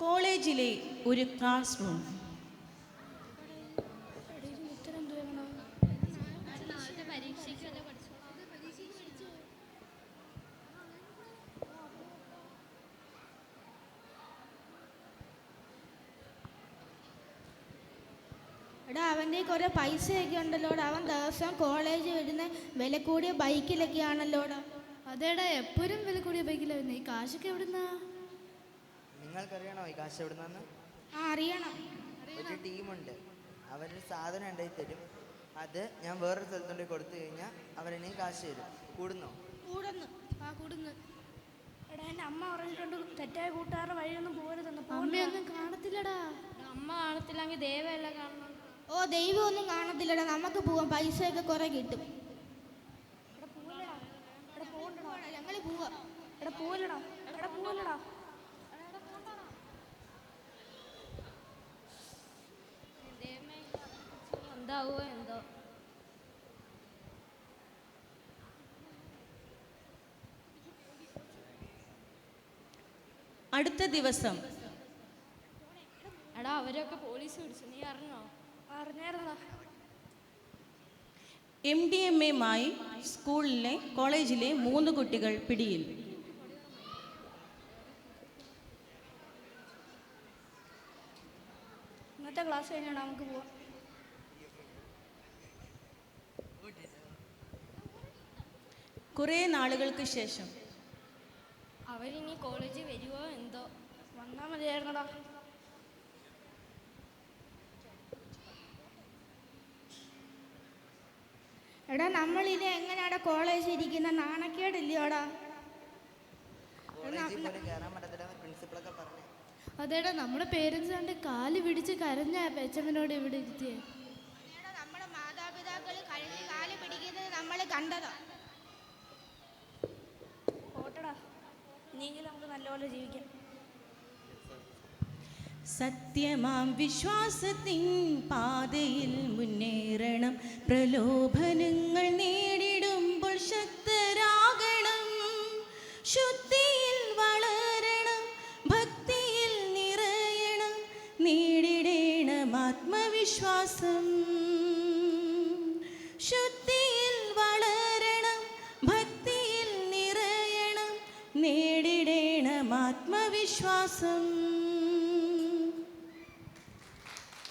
കോളേജിലെ ഒരു class room. എടാ, അവൻ്റെ കുറെ പൈസയൊക്കെ ഉണ്ടല്ലോടാ. അവൻ ദിവസം കോളേജ് വരുന്ന വില കൂടിയ ബൈക്കിലൊക്കെ ആണല്ലോടാ. അതേടാ, എപ്പോഴും വില കൂടിയ ബൈക്കിലാണ് വരുന്നത്. ഈ കാശൊക്കെ എവിടുന്നാ? നിങ്ങൾക്കറിയണോ ഈ കാശ് എവിടുന്നാന്ന്? ആ, അറിയണം. ഒരു ടീമുണ്ട്. അവരൊരു സാധനം ഉണ്ടായി തരും. അത് ഞാൻ വേറൊരു സ്ഥലത്തോണ്ട് കൊടുത്തു കഴിഞ്ഞാൽ അവരെന്നെ കാശ് തരും. കൂടുന്നോ? കൂടുന്നു. ആ, കൂടുന്നു. എടാ, എൻ്റെ അമ്മ പറഞ്ഞിട്ടുണ്ട് തെറ്റായ കൂട്ടുകാരുടെ വഴിയൊന്നും പോരുതെന്ന്. അമ്മയൊന്നും കാണത്തില്ലടാ. അമ്മ കാണത്തില്ലെങ്കിൽ ദൈവമല്ല കാണണം. ഓ, ദൈവം ഒന്നും കാണത്തില്ലടാ. നമുക്ക് പോവാം, പൈസയൊക്കെ കുറെ കിട്ടും. ഞങ്ങൾ പോവാം. എടാ പോവല്ലടാ, എടാ പോവല്ലടാ. എന്താവോ എന്തോ. അടുത്ത ദിവസം എടാ, അവരൊക്കെ പോലീസ് പിടിച്ചു, നീ അറിഞ്ഞോ? അറിഞ്ഞായിരുന്നടാ. MDMA-യുമായി കോളേജിലെ 3 കുട്ടികൾ പിടിയിൽ. ഇന്നത്തെ ക്ലാസ് കഴിഞ്ഞാൽ നമുക്ക് പോവാം. കുറേ നാളുകൾക്ക് ശേഷം അവരിനി കോളേജിൽ വരുവോ എന്തോ. വന്നാൽ മതിയായിരുന്നടാ. എടാ, നമ്മളിത് എങ്ങനെയാടാ കോളേജിൽ ഇരിക്കുന്ന? നാണക്കേടില്ലയോടാ? കോളേജിൽ പോലും കയറാൻ പറ്റത്തില്ല, പ്രിൻസിപ്പളൊക്കെ പറഞ്ഞു. അതേടാ, നമ്മുടെ പേരൻസ് കണ്ട് കാല് പിടിച്ച് കരഞ്ഞാ പെച്ചമ്മനോട് ഇവിടെ ഇരുത്തിയേ. നമ്മുടെ മാതാപിതാക്കൾ കഴിഞ്ഞ കാല് പിടിക്കുന്നത് നമ്മൾ കണ്ടതാ. ഓട്ടടാ, ഇനിയെങ്കിലും നമുക്ക് നല്ലപോലെ ജീവിക്കാം. സത്യമാം വിശ്വാസത്തിൻ പാതയിൽ മുന്നേറണം. പ്രലോഭനങ്ങൾ നേരിടുമ്പോൾ ശക്തരാകണം. ശുദ്ധിയിൽ വളരണം, ഭക്തിയിൽ നിറയണം. നേടിടേണം ആത്മവിശ്വാസം. ശുദ്ധിയിൽ വളരണം, ഭക്തിയിൽ നിറയണം. നേടിടേണം ആത്മവിശ്വാസം.